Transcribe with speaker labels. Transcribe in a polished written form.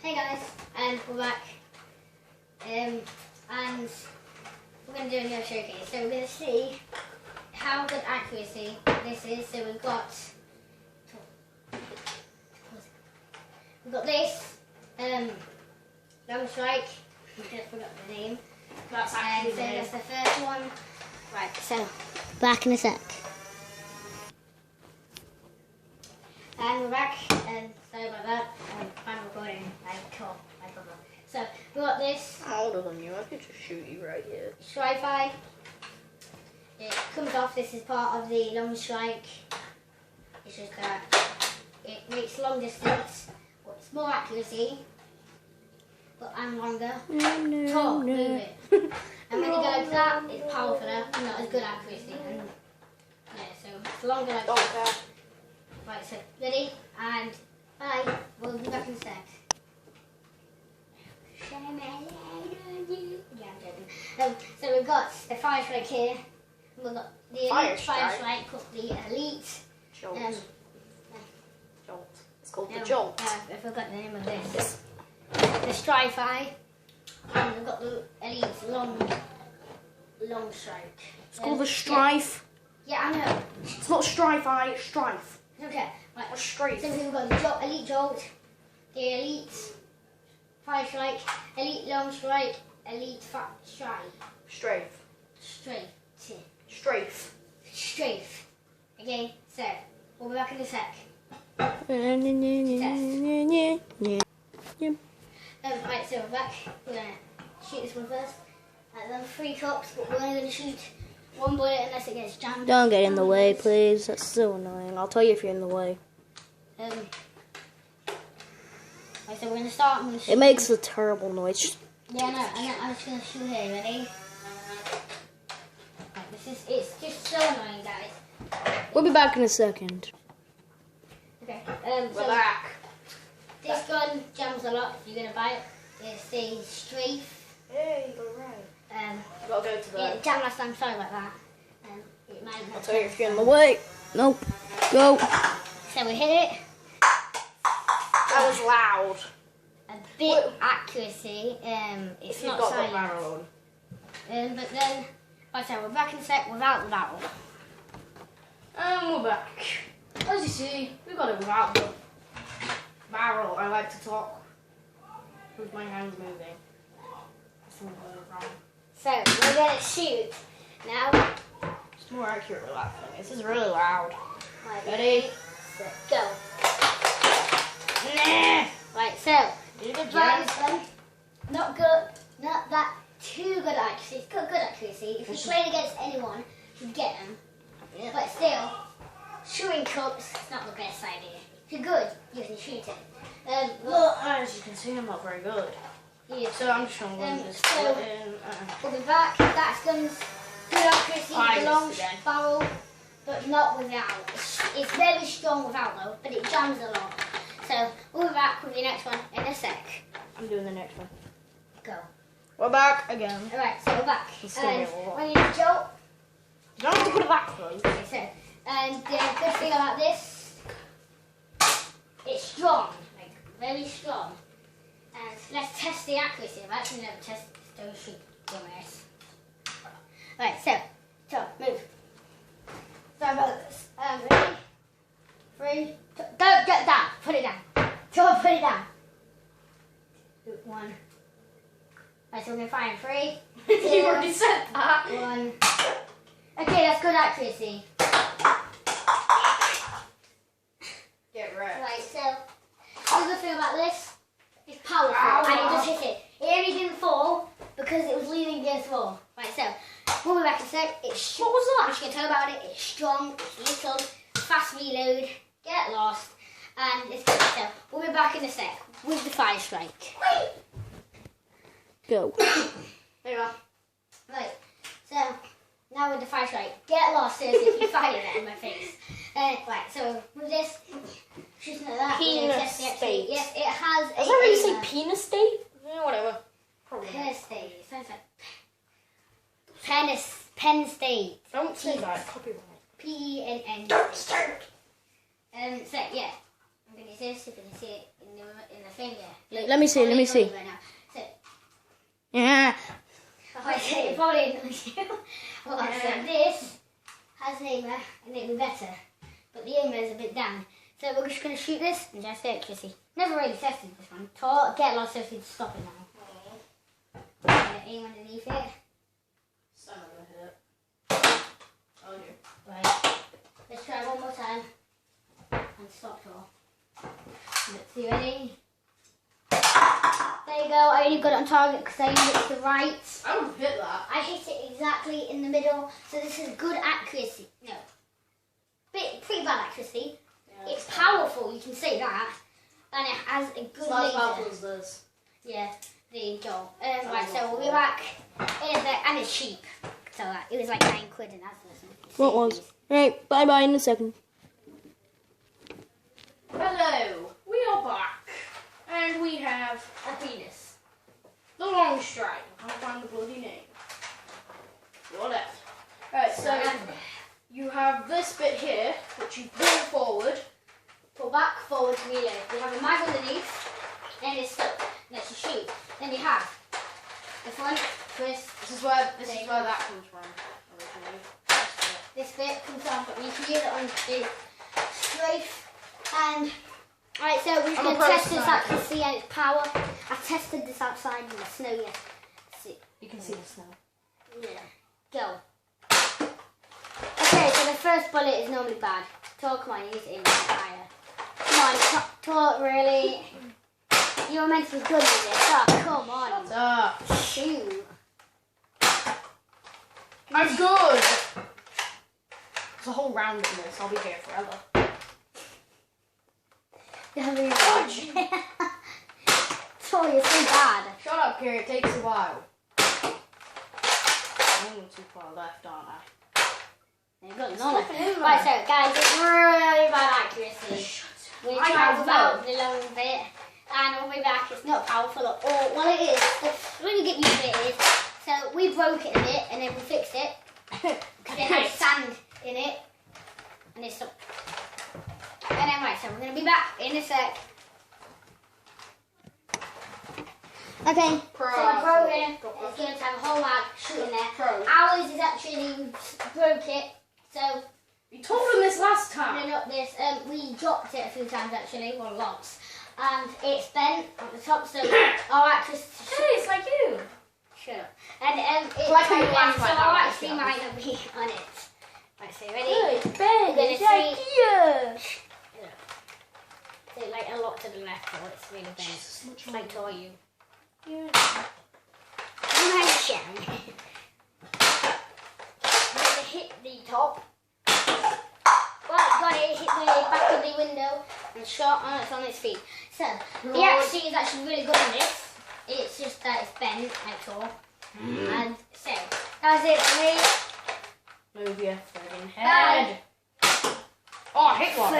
Speaker 1: Hey guys, and we're back. And we're going to do a nerf showcase. So we're going to see how good accuracy this is. So we've got this long strike. I just forgot the name.
Speaker 2: That's actually
Speaker 1: so that's the first one. Right. So back in a sec. And we're back, and sorry about that, I'm recording, cool, no problem. So, we got this.
Speaker 2: I'm older than you, I could just shoot you right here.
Speaker 1: Strike. It comes off, this is part of the long strike. It's just that it makes long distance, but it's more accuracy, and longer. Talk, move it. And when you go like that, it's powerful, not as good accuracy. And, yeah, so it's longer like that. Right, so ready, and bye. We'll be back in a sec. Yeah, I'm joking. So we've got the fire strike here. We've got the elite fire strike, called the elite.
Speaker 2: Jolt. Jolt. It's called the jolt.
Speaker 1: I forgot the name of this. The Strife-I. And we've got the elite long strike.
Speaker 2: It's called the Strife.
Speaker 1: Yeah, I know.
Speaker 2: It's not Strife-I, it's Strife.
Speaker 1: Okay, right.
Speaker 2: Or Strafe.
Speaker 1: So we've got the elite jolt, the elite fire strike, elite long strike, elite strike.
Speaker 2: Strafe.
Speaker 1: Strafe. Okay, so we'll be back in a sec. Right, so we're back. We're gonna shoot this one first. Then 3 cups, but we're only gonna shoot 1 bullet unless it gets jammed.
Speaker 2: Don't get in the way, please. That's so annoying. I'll tell you if you're in the way.
Speaker 1: Right, so we're gonna start.
Speaker 2: It makes a terrible noise.
Speaker 1: Yeah, I know. I'm just gonna shoot here. Ready? Right, it's just so annoying, guys.
Speaker 2: We'll be back in a second.
Speaker 1: Okay.
Speaker 2: We're back.
Speaker 1: This gun jams a lot. If you're gonna buy it, it's the Strafe.
Speaker 2: Hey, you're right. I've got to go to the...
Speaker 1: It jammed last time. Sorry about that. It might
Speaker 2: I'll tell you if you're in the way. Nope. Go.
Speaker 1: So we hit it.
Speaker 2: That was loud.
Speaker 1: A bit accuracy. It's not
Speaker 2: got
Speaker 1: silent.
Speaker 2: the barrel on.
Speaker 1: But then, right, so we're back in a sec without the barrel.
Speaker 2: And we're back. As you see, we got it without the barrel. I like to talk with my hands moving.
Speaker 1: So we're gonna shoot now.
Speaker 2: It's more accurate with that thing. This is really loud.
Speaker 1: Right,
Speaker 2: ready?
Speaker 1: Set, go.
Speaker 2: Nah.
Speaker 1: Right, so
Speaker 2: Did you get
Speaker 1: this one, not good, not that too good accuracy. It's got good accuracy. If you play against anyone, you get them. Yeah. But still, shooting cups is not the best idea. If you're good, you can shoot it.
Speaker 2: Well, as you can see, I'm not very good.
Speaker 1: Yeah.
Speaker 2: So I'm just going to just
Speaker 1: so
Speaker 2: put it in.
Speaker 1: We'll be back. That's guns. Good accuracy with the long barrel, but not without. It's very strong without though, but it jams a lot. So we'll be back with the next one in a sec.
Speaker 2: I'm doing the next one.
Speaker 1: Go.
Speaker 2: We're back again.
Speaker 1: Alright, so we're back.
Speaker 2: And
Speaker 1: when you jolt,
Speaker 2: you don't have to put it that close.
Speaker 1: okay, so, and the good thing about this, it's strong, like very strong. And let's test the accuracy. I've actually never tested this. Don't shoot dumbass. Alright, so move. Sorry about this. Ready? 3, 2, don't get down. Put it down. Don't put it down. 1. Right, so we're going to fire in 3. 2,
Speaker 2: You already said that.
Speaker 1: 1. Okay, that's good accuracy.
Speaker 2: Get wrecked.
Speaker 1: Right, so the good thing about this, it's powerful and it just hit it. It only didn't fall because it was leaning against the wall. Right, so we'll be back in a sec. What was that? I'm just going to tell you about it. It's strong, it's little, fast reload, get lost, and it's good. So we'll be back in a sec with the fire strike.
Speaker 2: Go.
Speaker 1: There you are. Right, so now with the fire strike, get lost seriously if you fire it in my face. Right, so with this, shooting at that,
Speaker 2: Penis state.
Speaker 1: Yes, it has.
Speaker 2: Does that really say penis state? Yeah, whatever.
Speaker 1: Penn State. It sounds like Penn State.
Speaker 2: Don't say that. Copyright.
Speaker 1: Penn.
Speaker 2: Don't start.
Speaker 1: So yeah, I'm gonna use this. You can see it in the finger.
Speaker 2: Let me see. Let me see.
Speaker 1: Right now. So,
Speaker 2: Yeah.
Speaker 1: I say it probably annoys you. Well, so this has an aimer and it'll be better. But the aimer is a bit down. So we're just going to shoot this and just electricity. Never really tested this one. Get a lot of electricity to stop it now. Aim underneath it.
Speaker 2: Some of them hit. Oh, yeah.
Speaker 1: Right. Let's try one more time. And stop all. Let's see, ready? There you go. I only got it on target because I aimed it to the right.
Speaker 2: I would hit that.
Speaker 1: I hit it exactly in the middle. So this is good accuracy. No. Pretty bad accuracy.
Speaker 2: Yeah,
Speaker 1: It's powerful, you can say that. And it has a good
Speaker 2: it's not as
Speaker 1: laser.
Speaker 2: powerful as this.
Speaker 1: Yeah, there you go. Right, so we'll be back in a bit. And it's cheap. So it was like £9 and that's
Speaker 2: What was? Right, bye in a second. Hello, we are back. And we have
Speaker 1: a penis.
Speaker 2: the long strike. I can't find the bloody name. Your left. Alright, so you have this bit here, which you pull forward.
Speaker 1: Pull back, forward, reload. You have a mag underneath, and it's stuck. Let's just shoot. Then you have the front, twist.
Speaker 2: This is where that comes from originally.
Speaker 1: This bit comes on, but you can use it on the strafe. And alright, so we're going to test this accuracy and its power. I tested this outside in the snow yesterday. See.
Speaker 2: You can see the snow.
Speaker 1: Yeah. Go. Okay, so the first bullet is normally bad. Tor, come on, use it in the fire. Come on, Tor, really? You were meant to be good with this. Oh, come on.
Speaker 2: Shut up.
Speaker 1: Shoot.
Speaker 2: I'm good. There's a whole round in this. I'll be here forever.
Speaker 1: Fudge. Tor, you're so bad.
Speaker 2: Shut up, Kira. It takes a while. I'm too far left, aren't I?
Speaker 1: Right, so guys, it's really bad accuracy. We're trying to develop the long bit, and when we're back, it's not powerful at all. Well, it is. When you get used to it, it is. So we broke it a bit, and then we fixed it. Because it had sand in it, and it's stopped. And then, right, so we're going to be back in a sec. Okay, so the pro here is going to have a whole mag shooting there. Ours is actually broke it, so
Speaker 2: you told him this last time.
Speaker 1: no, not this. We dropped it a few times actually, well lots, and it's bent at the top. So our accuracy.
Speaker 2: Hey, it's like you.
Speaker 1: Shut up. And it's
Speaker 2: like
Speaker 1: so our accuracy
Speaker 2: that,
Speaker 1: might not be on it. Right, so ready?
Speaker 2: Hey, it's bent.
Speaker 1: It's
Speaker 2: like you.
Speaker 1: So like a lot to the left, or it's really bent. It's like to you.
Speaker 2: Yeah.
Speaker 1: I'm going to show. Hit the top. Right, got it. Hit the back of the window and shot on it's on its feet. So the accuracy is actually really good on this. It's just that it's bent at all. And so that's it for me.
Speaker 2: Move your friggin' head. Oh, I hit one.